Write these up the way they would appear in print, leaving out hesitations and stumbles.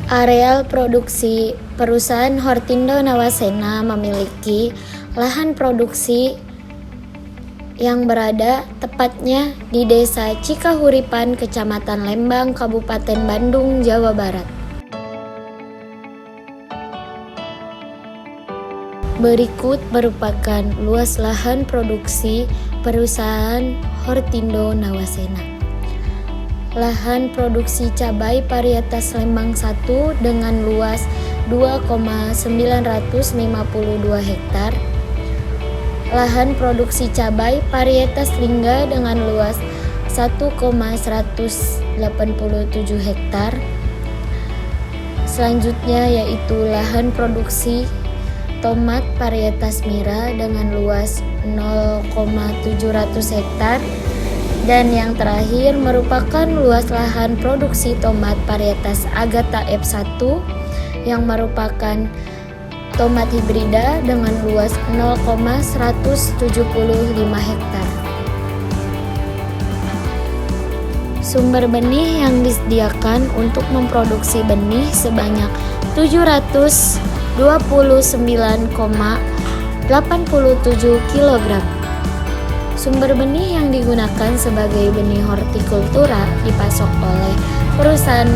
Areal produksi perusahaan Hortindo Nawasena memiliki lahan produksi yang berada tepatnya di Desa Cikahuripan, Kecamatan Lembang, Kabupaten Bandung, Jawa Barat. Berikut merupakan luas lahan produksi perusahaan Hortindo Nawasena. Lahan produksi cabai varietas Lembang 1 dengan luas 2,952 hektar. Lahan produksi cabai varietas Lingga dengan luas 1,187 hektar. Selanjutnya yaitu lahan produksi tomat varietas Mira dengan luas 0,700 hektar. Dan yang terakhir merupakan luas lahan produksi tomat varietas Agatha F1 yang merupakan tomat hibrida dengan luas 0,175 hektar. Sumber benih yang disediakan untuk memproduksi benih sebanyak 729,87 kg. Sumber benih yang digunakan sebagai benih hortikultura dipasok oleh perusahaan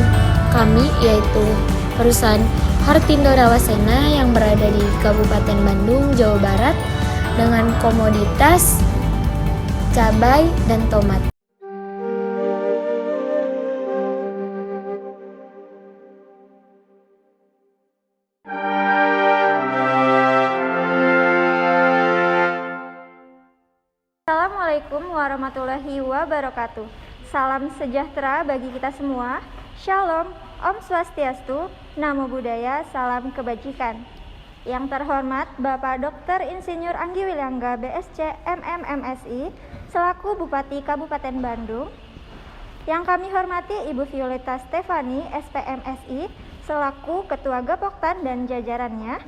kami, yaitu perusahaan Hortindo Nawasena yang berada di Kabupaten Bandung, Jawa Barat, dengan komoditas cabai dan tomat. Assalamualaikum warahmatullahi wabarakatuh. Salam sejahtera bagi kita semua. Shalom, Om Swastiastu, Namo Buddhaya, salam kebajikan. Yang terhormat Bapak Dr. Insinyur Anggi Wilangga BSc MMMSI selaku Bupati Kabupaten Bandung. Yang kami hormati Ibu Violeta Stefani SPMSI selaku Ketua Gapoktan dan jajarannya.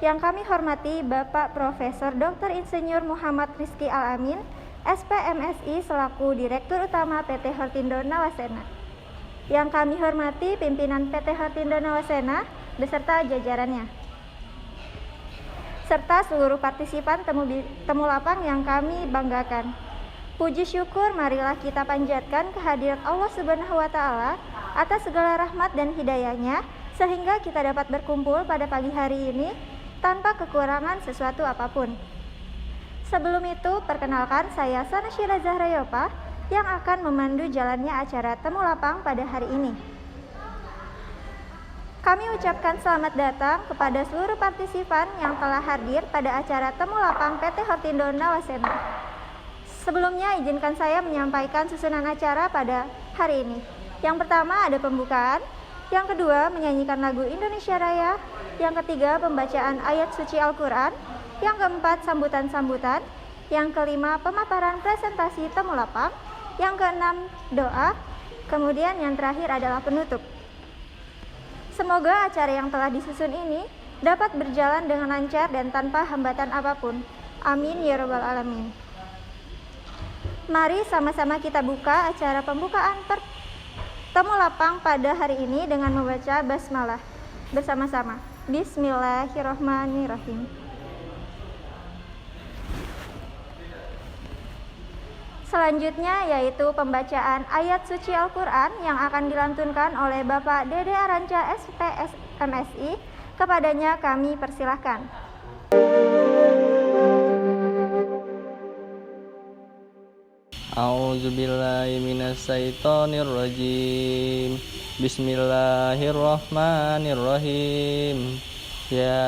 Yang kami hormati Bapak Profesor Dr. Insinyur Muhammad Rizky Al-Amin SPMSI selaku Direktur Utama PT Hortindo Nawasena. Yang kami hormati pimpinan PT Hortindo Nawasena beserta jajarannya, serta seluruh partisipan temu lapang yang kami banggakan. Puji syukur marilah kita panjatkan kehadirat Allah Subhanahu wa Ta'ala atas segala rahmat dan hidayahnya, sehingga kita dapat berkumpul pada pagi hari ini tanpa kekurangan sesuatu apapun. Sebelum itu, perkenalkan saya Sanashira Zahra Yopa yang akan memandu jalannya acara temu lapang pada hari ini. Kami ucapkan selamat datang kepada seluruh partisipan yang telah hadir pada acara temu lapang PT Hortindo Nawasena. Sebelumnya, izinkan saya menyampaikan susunan acara pada hari ini. Yang pertama ada pembukaan, yang kedua menyanyikan lagu Indonesia Raya, yang ketiga pembacaan ayat suci Al-Quran, yang keempat sambutan-sambutan, yang kelima pemaparan presentasi temu lapang, yang keenam doa, kemudian yang terakhir adalah penutup. Semoga acara yang telah disusun ini dapat berjalan dengan lancar dan tanpa hambatan apapun. Amin ya rabbal alamin. Mari sama-sama kita buka acara pembukaan temu lapang pada hari ini dengan membaca basmalah bersama-sama. Bismillahirrahmanirrahim. Selanjutnya yaitu pembacaan ayat suci Al-Quran yang akan dilantunkan oleh Bapak Dede Aranca SPMSI. Kepadanya kami persilahkan. A'udzubillahi minasyaitonirrajim. Bismillahirrahmanirrahim. Ya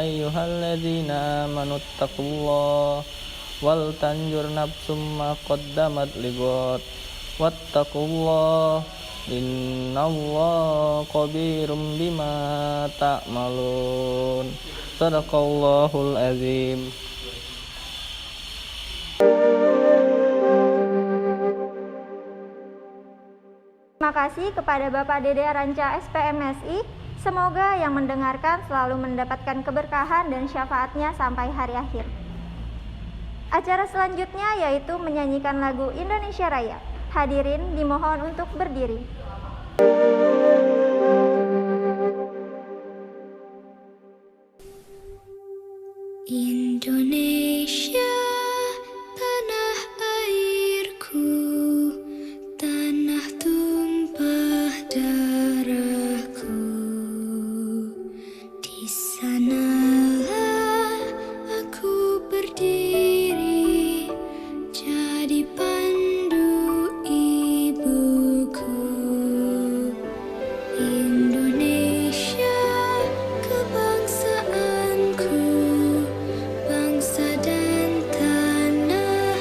ayyuhalladzina amanu taqullaha wal tanjur nafsum ma qaddamat lighad wattaqullaha innallaha khabirum bima ta'malun. Shadaqallahul azim. Terima kasih kepada Bapak Dede Aranca SPMSI. Semoga yang mendengarkan selalu mendapatkan keberkahan dan syafaatnya sampai hari akhir. Acara selanjutnya yaitu menyanyikan lagu Indonesia Raya. Hadirin dimohon untuk berdiri. darahku. Di sanalah aku berdiri, jadi pandu ibuku. Indonesia kebangsaanku, bangsa dan tanah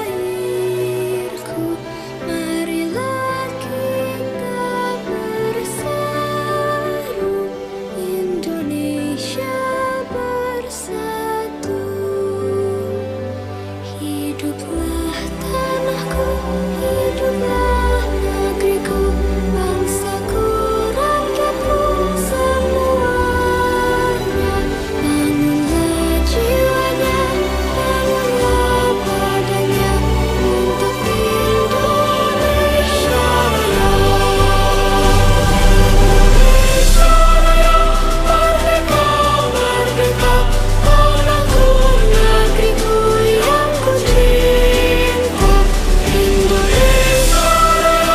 airku. Marilah kita bersatu, Indonesia bersatu. Hiduplah tanahku, hiduplah negeriku, bangsaku, rakyatku semuanya. Bangunlah jiwanya, bangunlah badannya untuk Indonesia Raya. Indonesia Raya, merdeka, merdeka, tanahku, negeriku yang ku cinta. Indonesia Raya,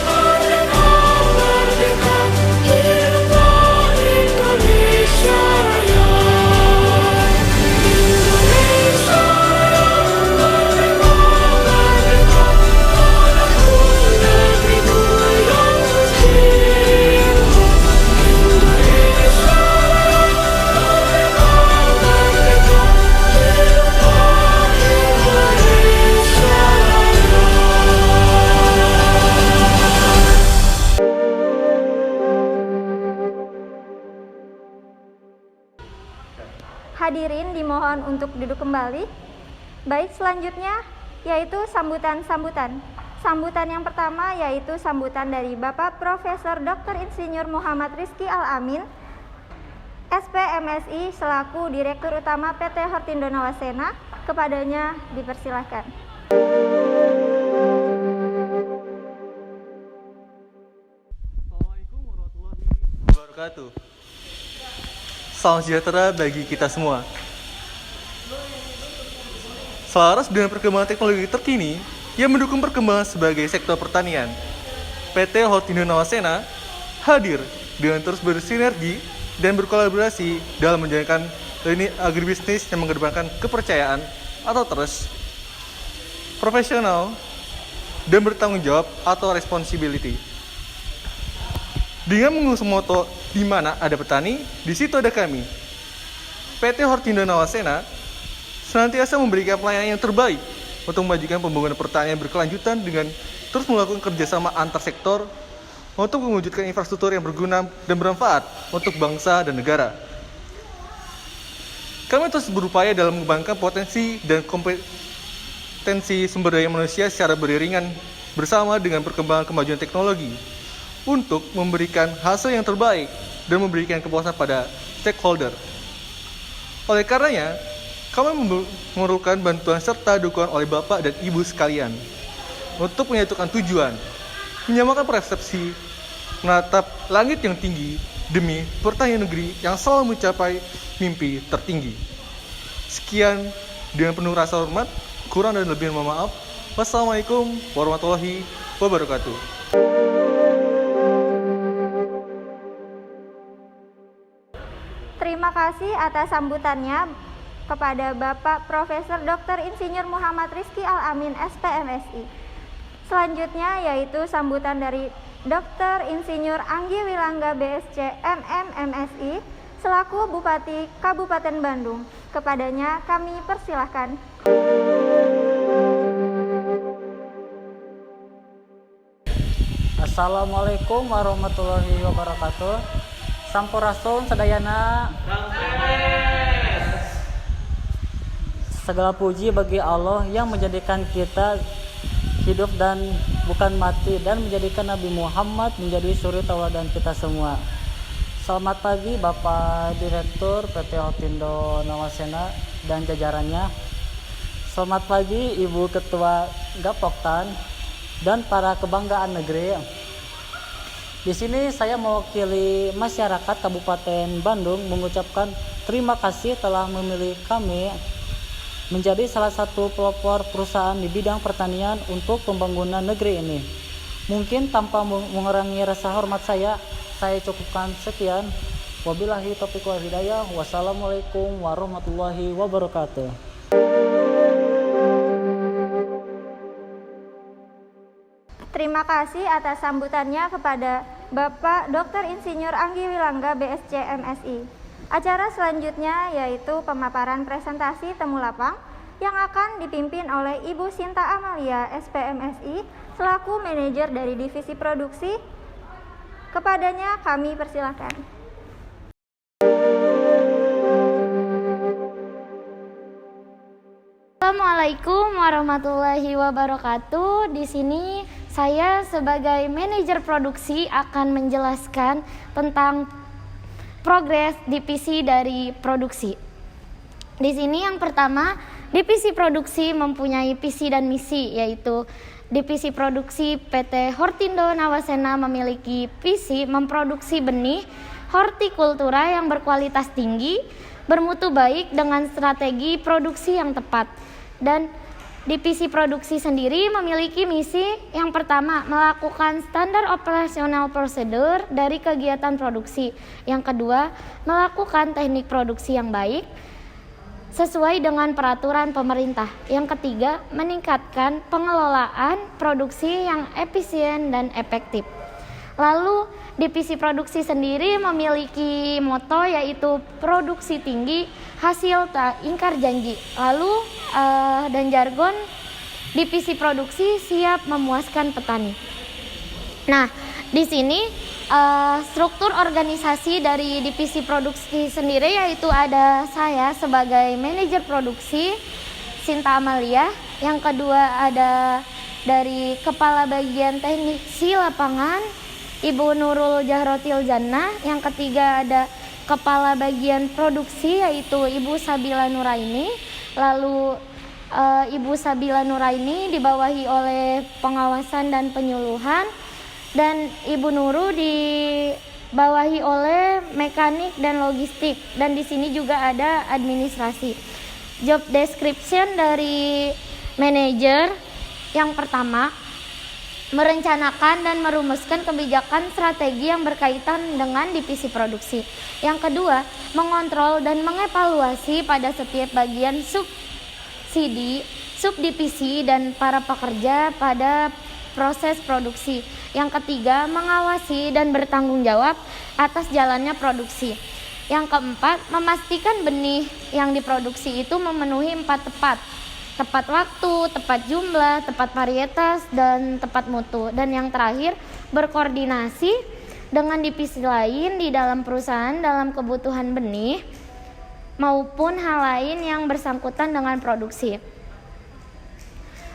merdeka, merdeka, hiduplah Indonesia Raya. Indonesia Raya, merdeka, merdeka, tanahku, negeriku yang ku cinta. Indonesia Raya, merdeka, merdeka, hiduplah Indonesia Hadirin dimohon untuk duduk kembali. Baik, selanjutnya yaitu sambutan-sambutan. Sambutan yang pertama yaitu sambutan dari Bapak Profesor Dr. Insinyur Muhammad Rizky Al-Amin, SPMSI selaku Direktur Utama PT Hortindo Nawasena. Kepadanya dipersilahkan. Assalamualaikum warahmatullahi wabarakatuh. Salam sejahtera bagi kita semua. Selaras dengan perkembangan teknologi terkini yang mendukung perkembangan sebagai sektor pertanian, PT Hortindo Nawasena hadir dengan terus bersinergi dan berkolaborasi dalam menjalankan lini agribisnis yang mengedepankan kepercayaan atau trust, profesional, dan bertanggung jawab atau responsibility. Dengan mengusung moto di mana ada petani, di situ ada kami. PT Hortindo Nawasena senantiasa memberikan pelayanan yang terbaik untuk memajukan pembangunan pertanian berkelanjutan dengan terus melakukan kerjasama antar sektor untuk mewujudkan infrastruktur yang berguna dan bermanfaat untuk bangsa dan negara. Kami terus berupaya dalam mengembangkan potensi dan kompetensi sumber daya manusia secara beriringan bersama dengan perkembangan kemajuan teknologi untuk memberikan hasil yang terbaik dan memberikan kepuasan pada stakeholder. Oleh karenanya, kami memerlukan bantuan serta dukungan oleh Bapak dan Ibu sekalian untuk menyatukan tujuan, menyamakan persepsi, menatap langit yang tinggi demi pertanian negeri yang selalu mencapai mimpi tertinggi. Sekian, dengan penuh rasa hormat, kurang dan lebih mohon maaf. Wassalamualaikum warahmatullahi wabarakatuh. Terima kasih atas sambutannya kepada Bapak Profesor Dr. Insinyur Muhammad Rizky Al-Amin, SPMSI. Selanjutnya yaitu sambutan dari Dr. Insinyur Anggi Wilangga, BSc, MMMSI, selaku Bupati Kabupaten Bandung. Kepadanya kami persilahkan. Assalamualaikum warahmatullahi wabarakatuh. Sampurasun sadayana. Segala puji bagi Allah yang menjadikan kita hidup dan bukan mati, dan menjadikan Nabi Muhammad menjadi suri tauladan kita semua. Selamat pagi Bapak Direktur PT Hortindo Nawasena dan jajarannya. Selamat pagi Ibu Ketua Gapoktan dan para kebanggaan negeri. Di sini saya mewakili masyarakat Kabupaten Bandung mengucapkan terima kasih telah memilih kami menjadi salah satu pelopor perusahaan di bidang pertanian untuk pembangunan negeri ini. Mungkin tanpa mengurangi rasa hormat saya cukupkan sekian. Wabillahi taufiq wal hidayah. Wassalamualaikum warahmatullahi wabarakatuh. Terima kasih atas sambutannya kepada Bapak Dr. Insinyur Anggi Wilangga BSc MSI. Acara selanjutnya yaitu pemaparan presentasi temu lapang yang akan dipimpin oleh Ibu Sinta Amalia SPMSI selaku manajer dari divisi produksi. Kepadanya kami persilakan. Assalamualaikum warahmatullahi wabarakatuh. Di sini saya sebagai manajer produksi akan menjelaskan tentang progres divisi dari produksi. Di sini yang pertama, divisi produksi mempunyai visi dan misi, yaitu divisi produksi PT Hortindo Nawasena memiliki visi memproduksi benih hortikultura yang berkualitas tinggi, bermutu baik dengan strategi produksi yang tepat. Dan divisi produksi sendiri memiliki misi yang pertama, melakukan standar operasional prosedur dari kegiatan produksi. Yang kedua, melakukan teknik produksi yang baik sesuai dengan peraturan pemerintah. Yang ketiga, meningkatkan pengelolaan produksi yang efisien dan efektif. Lalu divisi produksi sendiri memiliki moto yaitu produksi tinggi, hasil tak ingkar janji. Lalu dan jargon divisi produksi siap memuaskan petani. Nah, di sini struktur organisasi dari divisi produksi sendiri yaitu ada saya sebagai manajer produksi Sinta Amalia. Yang kedua ada dari kepala bagian teknik lapangan Ibu Nurul Jahrotil Jannah. Yang ketiga ada kepala bagian produksi yaitu Ibu Sabila Nuraini. Lalu Ibu Sabila Nuraini dibawahi oleh pengawasan dan penyuluhan, dan Ibu Nuru dibawahi oleh mekanik dan logistik, dan di sini juga ada administrasi. Job description dari manajer yang pertama, merencanakan dan merumuskan kebijakan strategi yang berkaitan dengan divisi produksi. Yang kedua, mengontrol dan mengevaluasi pada setiap bagian subsidi, subdivisi dan para pekerja pada proses produksi. Yang ketiga, mengawasi dan bertanggung jawab atas jalannya produksi. Yang keempat, memastikan benih yang diproduksi itu memenuhi 4 tepat waktu, tepat jumlah, tepat varietas, dan tepat mutu. Dan yang terakhir, berkoordinasi dengan divisi lain di dalam perusahaan dalam kebutuhan benih maupun hal lain yang bersangkutan dengan produksi.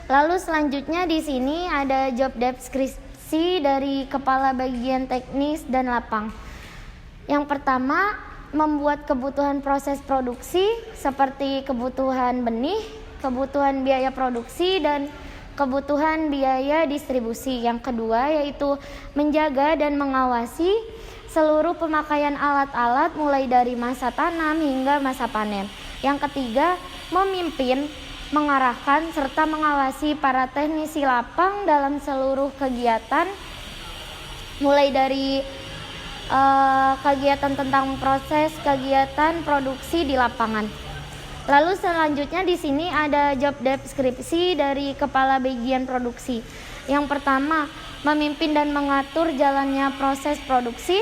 Lalu selanjutnya di sini ada job deskripsi dari kepala bagian teknis dan lapang. Yang pertama, membuat kebutuhan proses produksi seperti kebutuhan benih, kebutuhan biaya produksi, dan kebutuhan biaya distribusi. Yang kedua yaitu menjaga dan mengawasi seluruh pemakaian alat-alat mulai dari masa tanam hingga masa panen. Yang ketiga, memimpin, mengarahkan, serta mengawasi para teknisi lapang dalam seluruh kegiatan mulai dari kegiatan tentang proses kegiatan produksi di lapangan. Lalu selanjutnya di sini ada job deskripsi dari kepala bagian produksi. Yang pertama, memimpin dan mengatur jalannya proses produksi,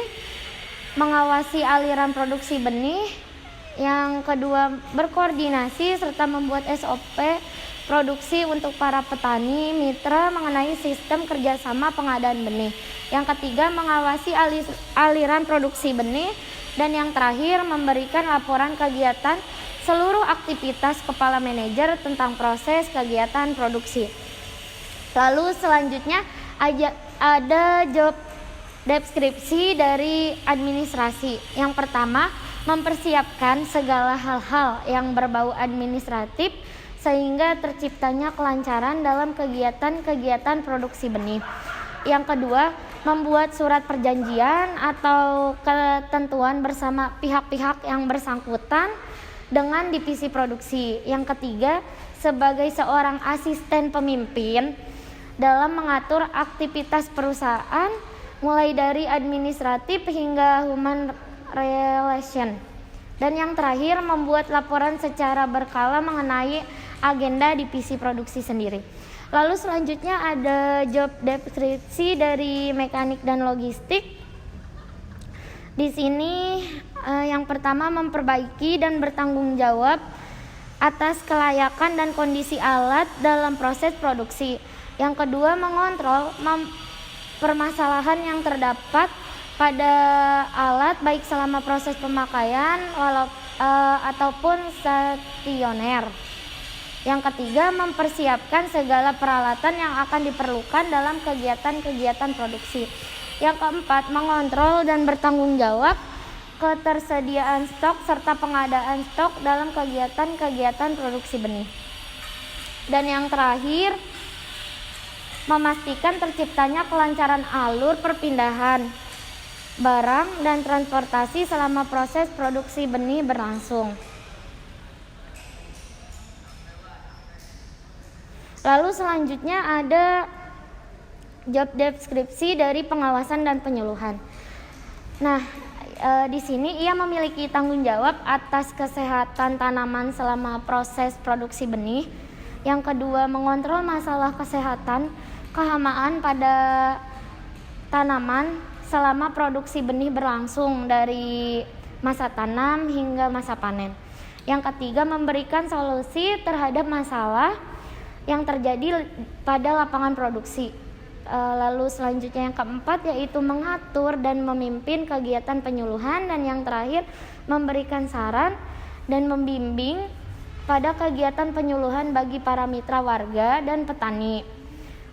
mengawasi aliran produksi benih. Yang kedua, berkoordinasi serta membuat SOP produksi untuk para petani mitra mengenai sistem kerjasama pengadaan benih. Yang ketiga, mengawasi aliran produksi benih. Dan yang terakhir, memberikan laporan kegiatan seluruh aktivitas kepala manajer tentang proses kegiatan produksi. Lalu selanjutnya ada job deskripsi dari administrasi. Yang pertama, mempersiapkan segala hal-hal yang berbau administratif sehingga terciptanya kelancaran dalam kegiatan-kegiatan produksi benih. Yang kedua, membuat surat perjanjian atau ketentuan bersama pihak-pihak yang bersangkutan dengan divisi produksi. Yang ketiga, sebagai seorang asisten pemimpin, dalam mengatur aktivitas perusahaan mulai dari administratif hingga human relation. Dan yang terakhir, membuat laporan secara berkala mengenai agenda divisi produksi sendiri. Lalu selanjutnya ada job deskripsi dari mekanik dan logistik. Di sini yang pertama memperbaiki dan bertanggung jawab atas kelayakan dan kondisi alat dalam proses produksi. Yang kedua, mengontrol permasalahan yang terdapat pada alat baik selama proses pemakaian ataupun stasioner. Yang ketiga, mempersiapkan segala peralatan yang akan diperlukan dalam kegiatan-kegiatan produksi. Yang keempat, mengontrol dan bertanggung jawab ketersediaan stok serta pengadaan stok dalam kegiatan-kegiatan produksi benih. Dan yang terakhir, memastikan terciptanya kelancaran alur perpindahan barang dan transportasi selama proses produksi benih berlangsung. Lalu selanjutnya ada job deskripsi dari pengawasan dan penyuluhan. Nah, di sini ia memiliki tanggung jawab atas kesehatan tanaman selama proses produksi benih. Yang kedua, mengontrol masalah kesehatan kehamaan pada tanaman selama produksi benih berlangsung dari masa tanam hingga masa panen. Yang ketiga, memberikan solusi terhadap masalah yang terjadi pada lapangan produksi. Lalu selanjutnya yang keempat yaitu mengatur dan memimpin kegiatan penyuluhan. Dan yang terakhir, memberikan saran dan membimbing pada kegiatan penyuluhan bagi para mitra warga dan petani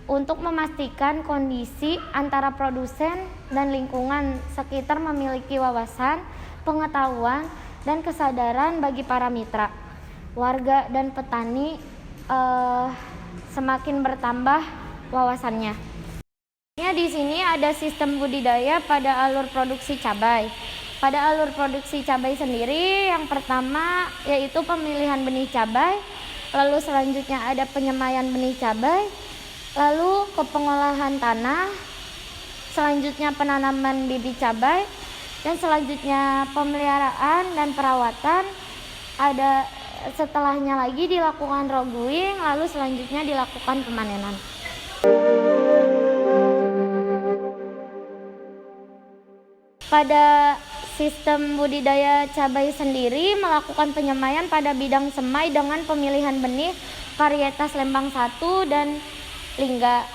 untuk memastikan kondisi antara produsen dan lingkungan sekitar memiliki wawasan, pengetahuan, dan kesadaran bagi para mitra warga dan petani semakin bertambah wawasannya. Di sini ada sistem budidaya pada alur produksi cabai. Pada alur produksi cabai sendiri, yang pertama yaitu pemilihan benih cabai, lalu selanjutnya ada penyemaian benih cabai, lalu ke pengolahan tanah, selanjutnya penanaman bibit cabai, dan selanjutnya pemeliharaan dan perawatan. Ada setelahnya lagi dilakukan roguing, lalu selanjutnya dilakukan pemanenan. Pada sistem budidaya cabai sendiri melakukan penyemaian pada bidang semai dengan pemilihan benih varietas Lembang 1 dan Lingga.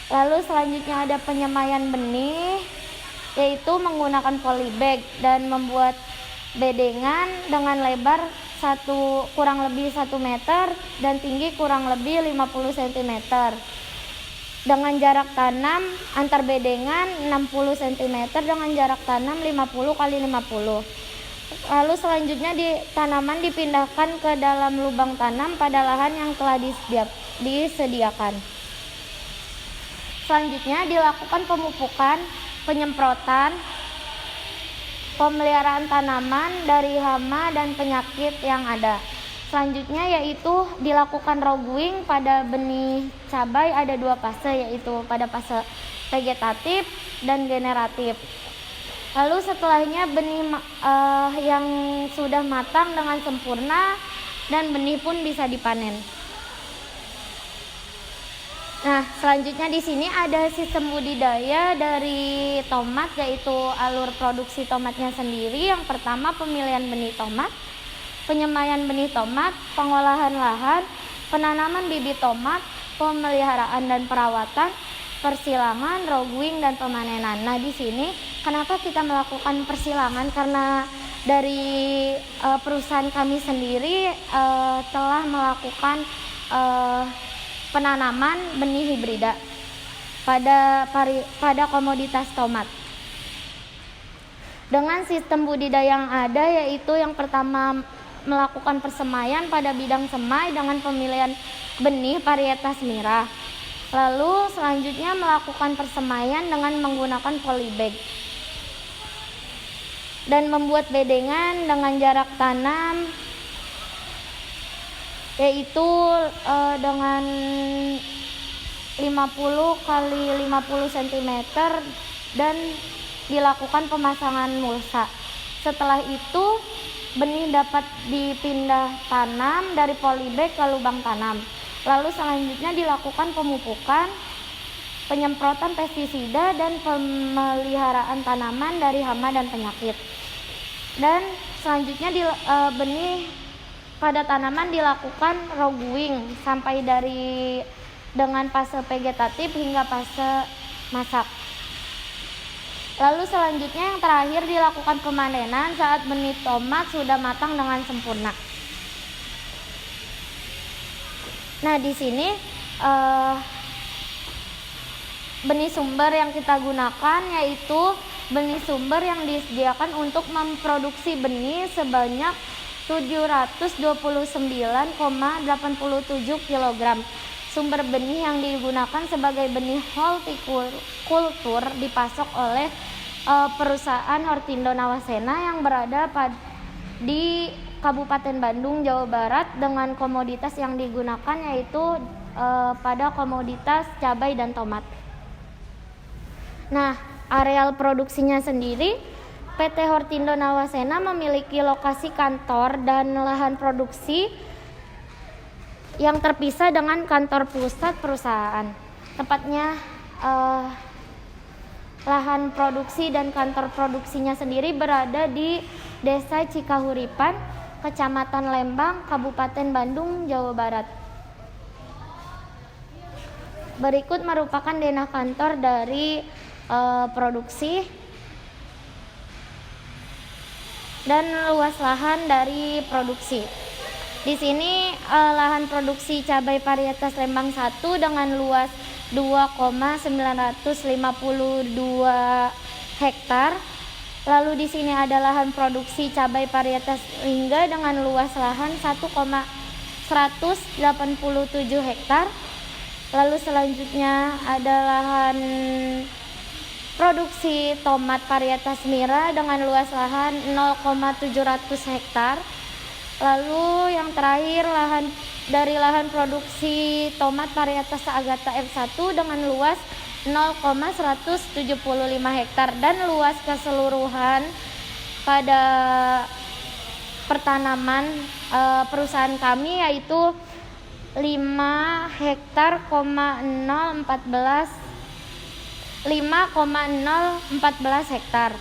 Lalu selanjutnya ada penyemaian benih yaitu menggunakan polybag dan membuat bedengan dengan lebar kurang lebih 1 meter dan tinggi kurang lebih 50 cm. Dengan jarak tanam antar bedengan 60 cm dengan jarak tanam 50 x 50. Lalu selanjutnya tanaman dipindahkan ke dalam lubang tanam pada lahan yang telah disediakan. Selanjutnya dilakukan pemupukan, penyemprotan, pemeliharaan tanaman dari hama dan penyakit yang ada. Selanjutnya yaitu dilakukan roguing pada benih cabai. Ada 2 fase, yaitu pada fase vegetatif dan generatif. Lalu setelahnya benih yang sudah matang dengan sempurna dan benih pun bisa dipanen. Nah, selanjutnya di sini ada sistem budidaya dari tomat, yaitu alur produksi tomatnya sendiri. Yang pertama pemilihan benih tomat, penyemaian benih tomat, pengolahan lahan, penanaman bibit tomat, pemeliharaan dan perawatan, persilangan, roguing, dan pemanenan. Nah, di sini kenapa kita melakukan persilangan? Karena dari perusahaan kami sendiri telah melakukan penanaman benih hibrida pada komoditas tomat. Dengan sistem budidaya yang ada, yaitu yang pertama melakukan persemaian pada bidang semai dengan pemilihan benih varietas Mira. Lalu selanjutnya melakukan persemaian dengan menggunakan polybag dan membuat bedengan dengan jarak tanam yaitu dengan 50 kali 50 cm dan dilakukan pemasangan mulsa. Setelah itu benih dapat dipindah tanam dari polybag ke lubang tanam. Lalu selanjutnya dilakukan pemupukan, penyemprotan pestisida dan pemeliharaan tanaman dari hama dan penyakit. Dan selanjutnya benih pada tanaman dilakukan rogwing sampai dengan fase vegetatif hingga fase masak. Lalu selanjutnya yang terakhir dilakukan pemanenan saat benih tomat sudah matang dengan sempurna. Nah, di sini benih sumber yang kita gunakan yaitu benih sumber yang disediakan untuk memproduksi benih sebanyak 729,87 kg. Sumber benih yang digunakan sebagai benih hortikultur dipasok oleh perusahaan Hortindo Nawasena yang berada di Kabupaten Bandung, Jawa Barat, dengan komoditas yang digunakan yaitu pada komoditas cabai dan tomat. Nah, areal produksinya sendiri, PT Hortindo Nawasena memiliki lokasi kantor dan lahan produksi yang terpisah dengan kantor pusat perusahaan. Tepatnya lahan produksi dan kantor produksinya sendiri berada di Desa Cikahuripan, Kecamatan Lembang, Kabupaten Bandung, Jawa Barat. Berikut merupakan denah kantor dari produksi dan luas lahan dari produksi. Di sini lahan produksi cabai varietas Lembang 1 dengan luas 2,952 hektar. Lalu di sini ada lahan produksi cabai varietas Lingga dengan luas lahan 1,187 hektar. Lalu selanjutnya ada lahan produksi tomat varietas Mira dengan luas lahan 0,700 hektar. Lalu yang terakhir lahan produksi tomat varietas Agatha F1 dengan luas 0,175 hektar, dan luas keseluruhan pada pertanaman perusahaan kami yaitu 5 hektar, 5,014 hektar.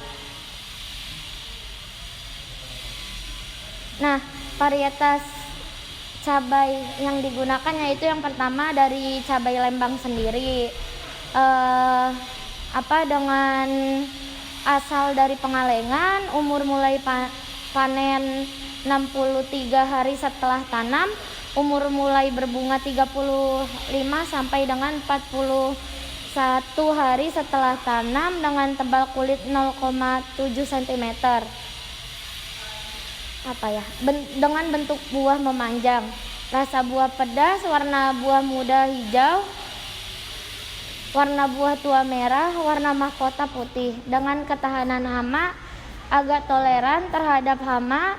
Nah, varietas cabai yang digunakan yaitu yang pertama dari cabai Lembang sendiri, dengan asal dari Pengalengan, umur mulai panen 63 hari setelah tanam, umur mulai berbunga 35 sampai dengan 41 hari setelah tanam, dengan tebal kulit 0,7 cm. Dengan bentuk buah memanjang, rasa buah pedas, warna buah muda hijau, warna buah tua merah, warna mahkota putih, dengan ketahanan hama, agak toleran terhadap hama,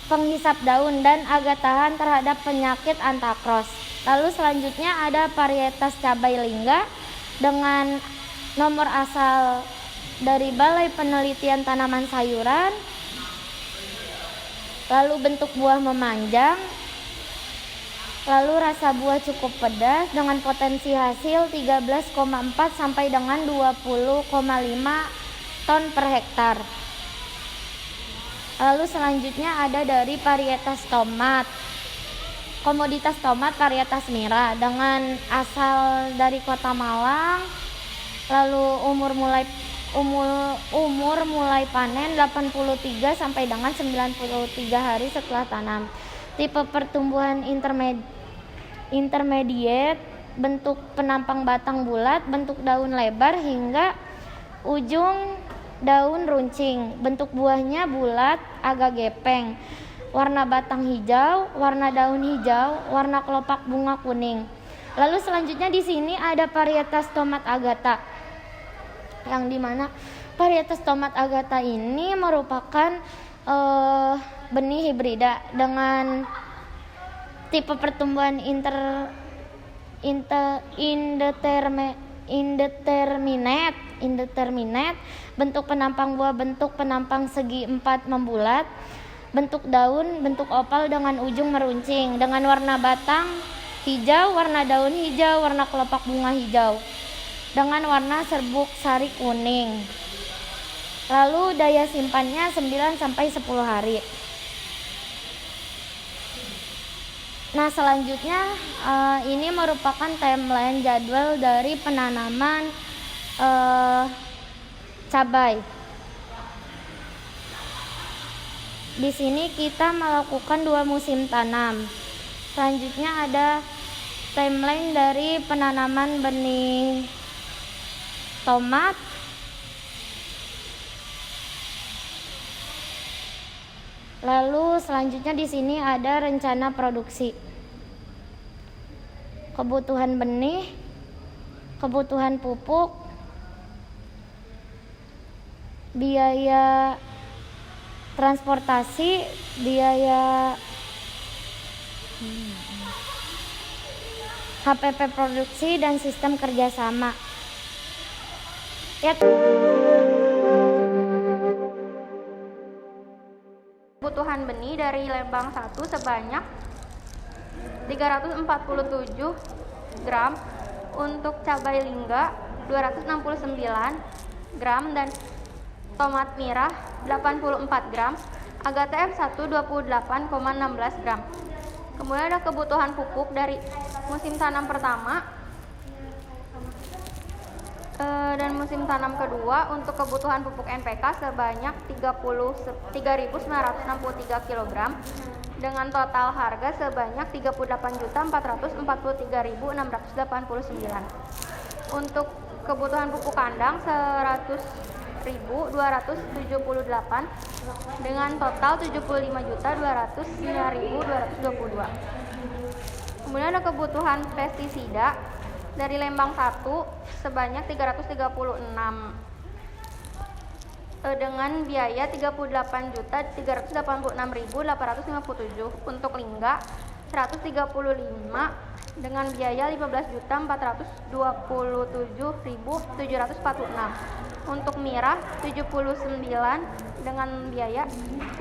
penghisap daun, dan agak tahan terhadap penyakit antakros. Lalu selanjutnya ada varietas cabai Lingga dengan nomor asal dari Balai Penelitian Tanaman Sayuran. Lalu bentuk buah memanjang, lalu rasa buah cukup pedas dengan potensi hasil 13,4 sampai dengan 20,5 ton per hektar. Lalu selanjutnya ada dari varietas tomat, komoditas tomat varietas Mira dengan asal dari Kota Malang. Lalu umur mulai panen 83 sampai dengan 93 hari setelah tanam. Tipe pertumbuhan intermediate, bentuk penampang batang bulat, bentuk daun lebar hingga ujung daun runcing. Bentuk buahnya bulat, agak gepeng. Warna batang hijau, warna daun hijau, warna kelopak bunga kuning. Lalu selanjutnya di sini ada varietas tomat Agatha, yang dimana varietas tomat Agatha ini merupakan benih hibrida dengan tipe pertumbuhan indeterminate, bentuk penampang buah bentuk penampang segi 4 membulat, bentuk daun bentuk opal dengan ujung meruncing, dengan warna batang hijau, warna daun hijau, warna kelopak bunga hijau, dengan warna serbuk sari kuning. Lalu daya simpannya 9 sampai 10 hari. Nah, selanjutnya ini merupakan timeline jadwal dari penanaman cabai. Di sini kita melakukan 2 musim tanam. Selanjutnya ada timeline dari penanaman benih tomat. Lalu selanjutnya di sini ada rencana produksi. Kebutuhan benih, kebutuhan pupuk, biaya transportasi, biaya HPP produksi dan sistem kerjasama. Ya. Kebutuhan benih dari Lembang 1 sebanyak 347 gram, untuk cabai lingga 269 gram, dan tomat merah 84 gram, Agatha F1 28,16 gram. Kemudian ada kebutuhan pupuk dari musim tanam pertama dan musim tanam kedua. Untuk kebutuhan pupuk NPK sebanyak 3.963 kg dengan total harga sebanyak 38.443.689. Untuk kebutuhan pupuk kandang 100.278 dengan total 75.209.222. Kemudian ada kebutuhan pestisida dari Lembang 1 sebanyak 336 dengan biaya 38.386.857. Untuk lingga 135 dengan biaya 15.427.746. Untuk merah 79 dengan biaya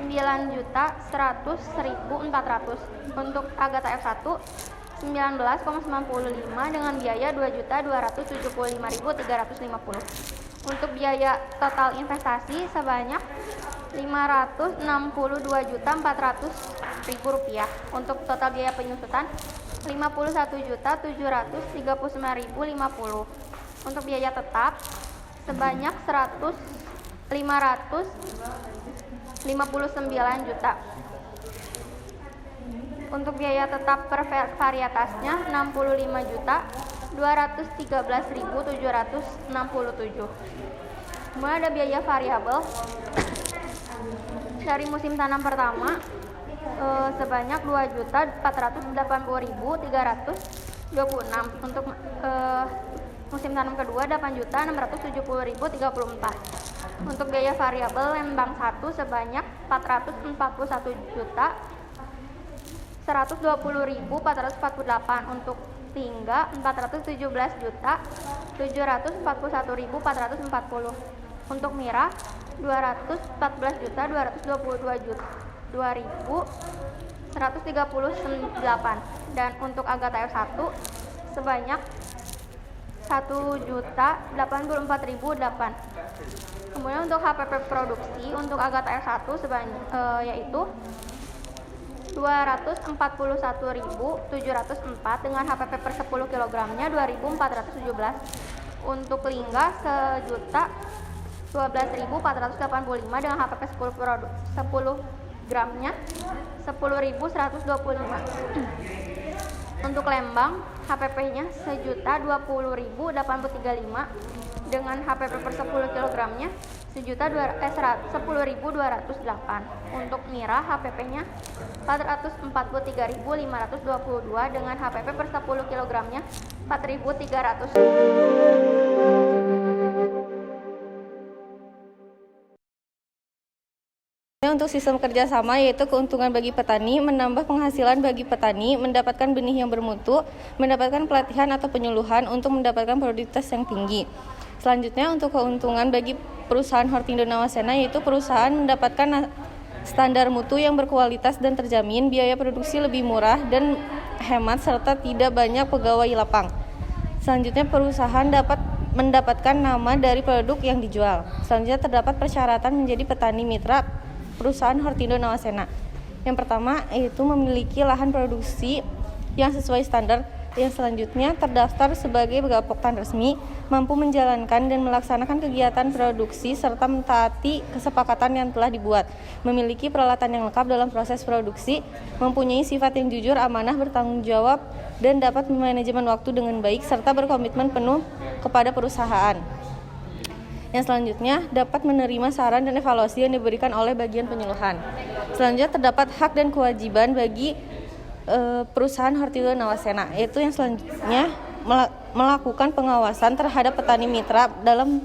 9.100.400. Untuk Agatha F1 19,95 dengan biaya 2.275.350. Untuk biaya total investasi sebanyak 562.400.000 rupiah. Untuk total biaya penyusutan 51.739.050. Untuk biaya tetap sebanyak 559 juta. Untuk biaya tetap per varietasnya 65.213.767. Kemudian ada biaya variabel dari musim tanam pertama sebanyak 2.480.326. Untuk musim tanam kedua 8.670.034. Untuk biaya variabel Lembang 1 sebanyak 441.120.448. Untuk lingga 417.741.440. Untuk merah 214.222.138. Dan untuk Agatha F1 sebanyak 1.084.008. Kemudian untuk HPP produksi untuk Agatha F1 sebanyak yaitu 241.704 dengan HPP per 10 kg-nya 2.417. Untuk lingga 1.012.485 dengan HPP 10 gramnya 10.125. Untuk Lembang HPP-nya 1.020.835 dengan HPP per 10 kg-nya 10.208. Untuk Mira HPP-nya 443.522 dengan HPP per 10 kg-nya 4.300. Untuk sistem kerjasama yaitu keuntungan bagi petani, menambah penghasilan bagi petani, mendapatkan benih yang bermutu, mendapatkan pelatihan atau penyuluhan untuk mendapatkan produktivitas yang tinggi. Selanjutnya untuk keuntungan bagi perusahaan Hortindo Nawasena yaitu perusahaan mendapatkan standar mutu yang berkualitas dan terjamin, biaya produksi lebih murah dan hemat serta tidak banyak pegawai lapang. Selanjutnya perusahaan dapat mendapatkan nama dari produk yang dijual. Selanjutnya terdapat persyaratan menjadi petani mitra perusahaan Hortindo Nawasena. Yang pertama yaitu memiliki lahan produksi yang sesuai standar. Yang selanjutnya terdaftar sebagai Bapoktan resmi, mampu menjalankan dan melaksanakan kegiatan produksi serta mentaati kesepakatan yang telah dibuat, memiliki peralatan yang lengkap dalam proses produksi, mempunyai sifat yang jujur, amanah, bertanggung jawab, dan dapat memanajemen waktu dengan baik serta berkomitmen penuh kepada perusahaan. Yang selanjutnya dapat menerima saran dan evaluasi yang diberikan oleh bagian penyuluhan. Selanjutnya terdapat hak dan kewajiban bagi perusahaan Hortindo Nawasena, yaitu yang selanjutnya melakukan pengawasan terhadap petani mitra dalam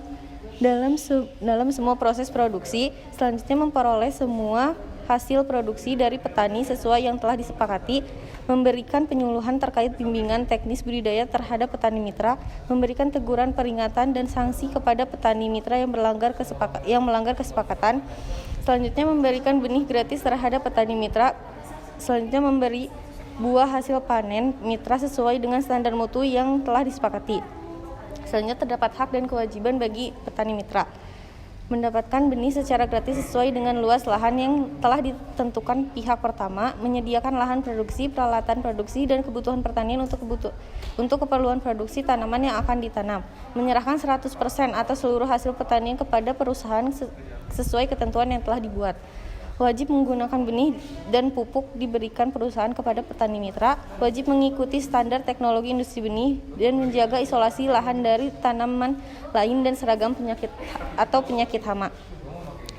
semua proses produksi. Selanjutnya memperoleh semua hasil produksi dari petani sesuai yang telah disepakati, memberikan penyuluhan terkait bimbingan teknis budidaya terhadap petani mitra, memberikan teguran, peringatan, dan sanksi kepada petani mitra yang melanggar kesepakatan. Selanjutnya memberikan benih gratis terhadap petani mitra. Selanjutnya memberi buah hasil panen mitra sesuai dengan standar mutu yang telah disepakati. Selanjutnya terdapat hak dan kewajiban bagi petani mitra, mendapatkan benih secara gratis sesuai dengan luas lahan yang telah ditentukan pihak pertama, menyediakan lahan produksi, peralatan produksi, dan kebutuhan pertanian untuk keperluan produksi tanaman yang akan ditanam, menyerahkan 100% atas seluruh hasil pertanian kepada perusahaan sesuai ketentuan yang telah dibuat. Wajib menggunakan benih dan pupuk diberikan perusahaan kepada petani mitra, wajib mengikuti standar teknologi industri benih dan menjaga isolasi lahan dari tanaman lain dan seragam penyakit hama.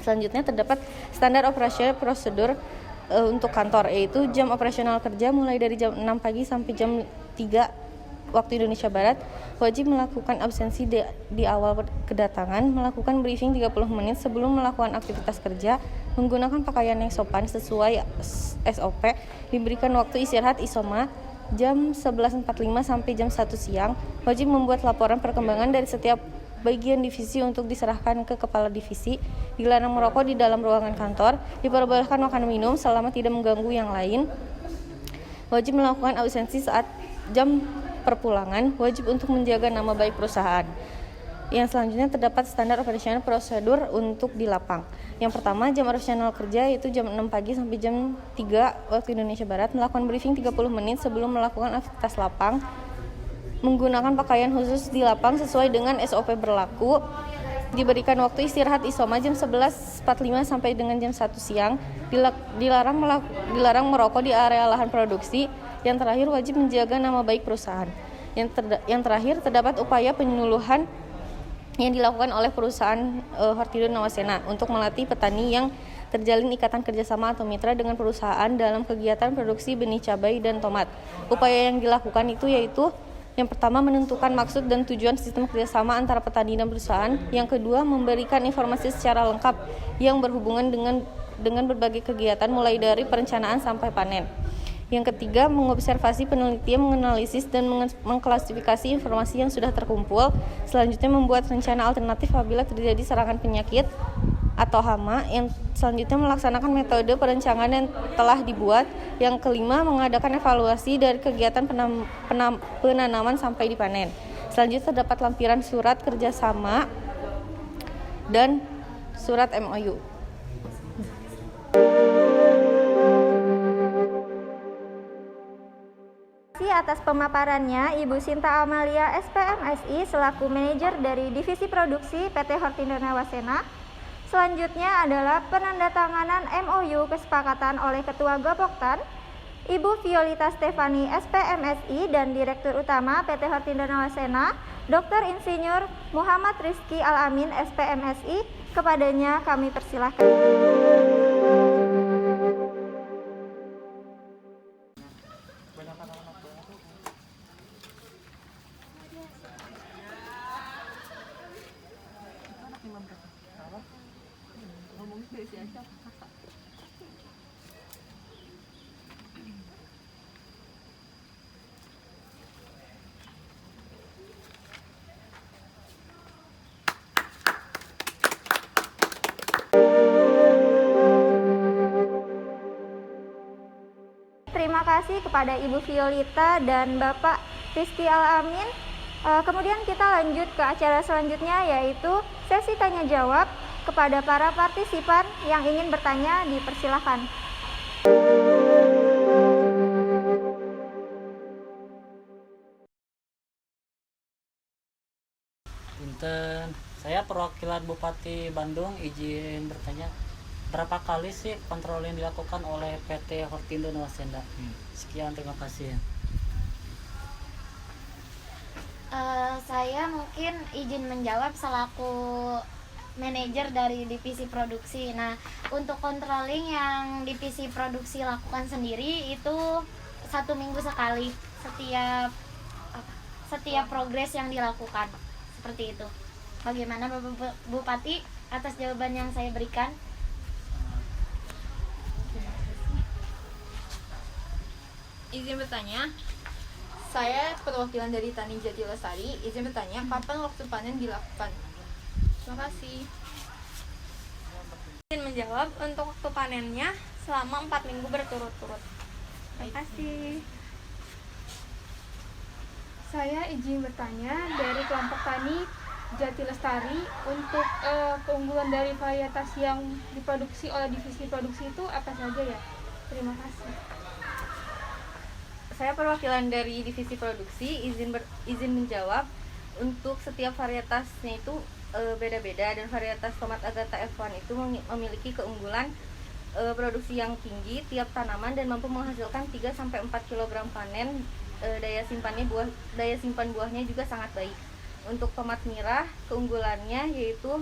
Selanjutnya terdapat standar operasional prosedur untuk kantor, yaitu jam operasional kerja mulai dari jam 6 pagi sampai jam 3 waktu Indonesia Barat, wajib melakukan absensi di awal kedatangan, melakukan briefing 30 menit sebelum melakukan aktivitas kerja, menggunakan pakaian yang sopan sesuai SOP, diberikan waktu istirahat isoma jam 11.45 sampai jam 1 siang, wajib membuat laporan perkembangan dari setiap bagian divisi untuk diserahkan ke kepala divisi, dilarang merokok di dalam ruangan kantor, diperbolehkan makan minum selama tidak mengganggu yang lain, wajib melakukan absensi saat jam perpulangan, wajib untuk menjaga nama baik perusahaan. Yang selanjutnya terdapat standar operasional prosedur untuk di lapang. Yang pertama, jam operasional kerja yaitu jam 6 pagi sampai jam 3 waktu Indonesia Barat, melakukan briefing 30 menit sebelum melakukan aktivitas lapang, menggunakan pakaian khusus di lapang sesuai dengan SOP berlaku, diberikan waktu istirahat isoma jam 11.45 sampai dengan jam 1 siang, dilarang merokok di area lahan produksi. Yang terakhir, wajib menjaga nama baik perusahaan. Yang terakhir, terdapat upaya penyuluhan yang dilakukan oleh perusahaan Hortindo Nawasena untuk melatih petani yang terjalin ikatan kerjasama atau mitra dengan perusahaan dalam kegiatan produksi benih cabai dan tomat. Upaya yang dilakukan itu yaitu yang pertama, menentukan maksud dan tujuan sistem kerjasama antara petani dan perusahaan. Yang kedua, memberikan informasi secara lengkap yang berhubungan dengan berbagai kegiatan mulai dari perencanaan sampai panen. Yang ketiga, mengobservasi, penelitian, menganalisis, dan mengklasifikasi informasi yang sudah terkumpul. Selanjutnya, membuat rencana alternatif apabila terjadi serangan penyakit atau hama. Yang selanjutnya, melaksanakan metode perencanaan yang telah dibuat. Yang kelima, mengadakan evaluasi dari kegiatan penanaman sampai dipanen. Selanjutnya, terdapat lampiran surat kerjasama dan surat MOU. Atas pemaparannya, Ibu Sinta Amalia SPMSI selaku manajer dari Divisi Produksi PT Hortindo Nawasena. Selanjutnya adalah penandatanganan MOU kesepakatan oleh Ketua Gapoktan, Ibu Violita Stefani SPMSI dan Direktur Utama PT Hortindo Nawasena, Dr. Insinyur Muhammad Rizky Al-Amin SPMSI. Kepadanya kami persilahkan. Terima kasih kepada Ibu Violita dan Bapak Rizky Al-Amin. Kemudian kita lanjut ke acara selanjutnya, yaitu sesi tanya jawab. Kepada para partisipan yang ingin bertanya, dipersilahkan. Punten, saya perwakilan Bupati Bandung izin bertanya, berapa kali sih kontrol yang dilakukan oleh PT Hortindo Nawasenda? Sekian, terima kasih. Saya mungkin izin menjawab selaku manajer dari divisi produksi. Nah, untuk controlling yang divisi produksi lakukan sendiri itu 1 minggu sekali setiap progres yang dilakukan, seperti itu. Bagaimana Bapak Bupati atas jawaban yang saya berikan? Izin bertanya, saya perwakilan dari Tani Jati Lestari. Izin bertanya, kapan waktu panen dilakukan? Terima kasih. Izin menjawab, untuk waktu panennya selama 4 minggu berturut-turut. Terima kasih. Saya izin bertanya dari kelompok Tani Jati Lestari, untuk keunggulan dari varietas yang diproduksi oleh divisi produksi itu apa saja ya? Terima kasih. Saya perwakilan dari divisi produksi, izin menjawab. Untuk setiap varietasnya itu beda-beda, dan varietas tomat Agatha F1 itu memiliki keunggulan produksi yang tinggi tiap tanaman dan mampu menghasilkan 3-4 kg panen. Daya simpan buahnya juga sangat baik. Untuk tomat merah, keunggulannya yaitu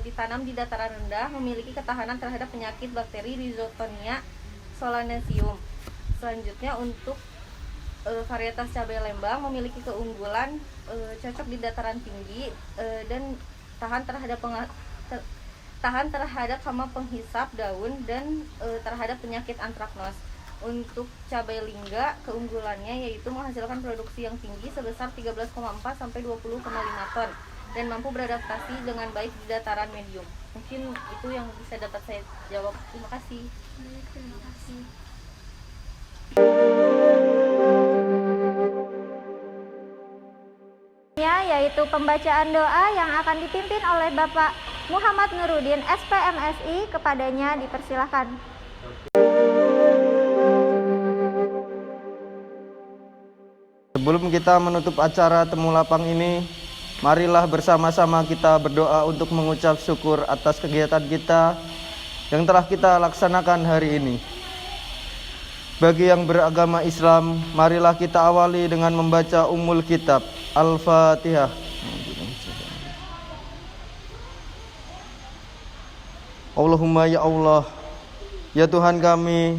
ditanam di dataran rendah, memiliki ketahanan terhadap penyakit bakteri Rhizotonia solanaceum. Selanjutnya untuk varietas cabai lembang memiliki keunggulan cocok di dataran tinggi dan tahan terhadap hama penghisap daun dan terhadap penyakit antraknos. Untuk cabai lingga, keunggulannya yaitu menghasilkan produksi yang tinggi sebesar 13,4 sampai 20,5 ton dan mampu beradaptasi dengan baik di dataran medium. Mungkin itu yang bisa dapat saya jawab. Terima kasih. Terima kasih. Yaitu pembacaan doa yang akan dipimpin oleh Bapak Muhammad Nuruddin SPMSI. Kepadanya dipersilahkan. Sebelum kita menutup acara temu lapang ini, marilah bersama-sama kita berdoa untuk mengucap syukur atas kegiatan kita yang telah kita laksanakan hari ini. Bagi yang beragama Islam, marilah kita awali dengan membaca Ummul Kitab, Al-Fatihah. Allahumma ya Allah, ya Tuhan kami,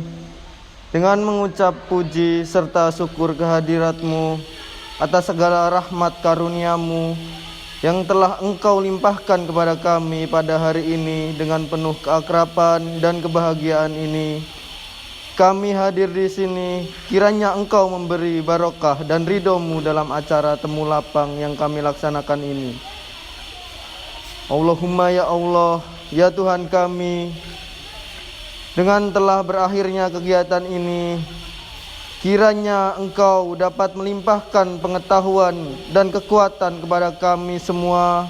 dengan mengucap puji serta syukur kehadirat-Mu atas segala rahmat karunia-Mu yang telah Engkau limpahkan kepada kami pada hari ini dengan penuh keakraban dan kebahagiaan ini. Kami hadir di sini, kiranya Engkau memberi barokah dan ridho-Mu dalam acara temu lapang yang kami laksanakan ini. Allahumma ya Allah, ya Tuhan kami, dengan telah berakhirnya kegiatan ini, kiranya Engkau dapat melimpahkan pengetahuan dan kekuatan kepada kami semua,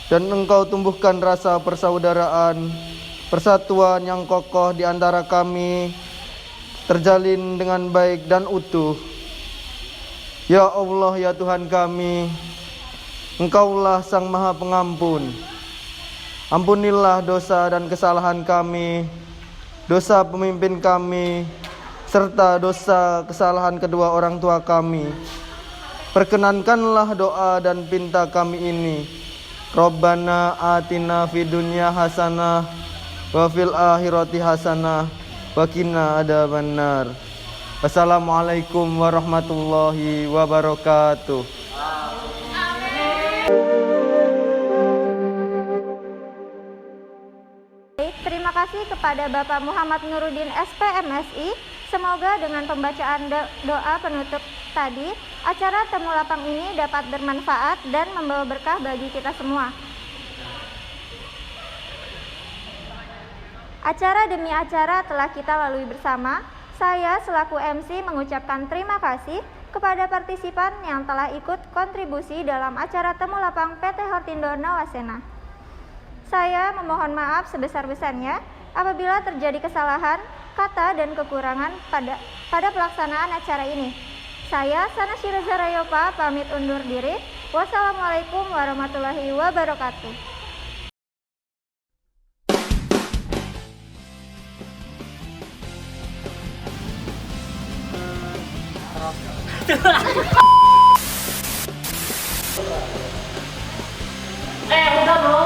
dan Engkau tumbuhkan rasa persaudaraan, persatuan yang kokoh di antara kami, terjalin dengan baik dan utuh. Ya Allah, ya Tuhan kami, Engkaulah Sang Maha Pengampun. Ampunilah dosa dan kesalahan kami, dosa pemimpin kami, serta dosa kesalahan kedua orang tua kami. Perkenankanlah doa dan pinta kami ini. Rabbana atina fid dunya hasanah wa fil akhirati hasanah wa qina adzabannar. Wassalamualaikum warahmatullahi wabarakatuh. Terima kasih kepada Bapak Muhammad Nuruddin SPMSI. Semoga dengan pembacaan doa penutup tadi, acara temu lapang ini dapat bermanfaat dan membawa berkah bagi kita semua. Acara demi acara telah kita lalui bersama. Saya selaku MC mengucapkan terima kasih kepada partisipan yang telah ikut kontribusi dalam acara Temu Lapang PT Hortindo Nawasena. Saya memohon maaf sebesar-besarnya apabila terjadi kesalahan, kata, dan kekurangan pada pelaksanaan acara ini. Saya, Sana Shireza Rayopa, pamit undur diri. Wassalamualaikum warahmatullahi wabarakatuh. Udah belum?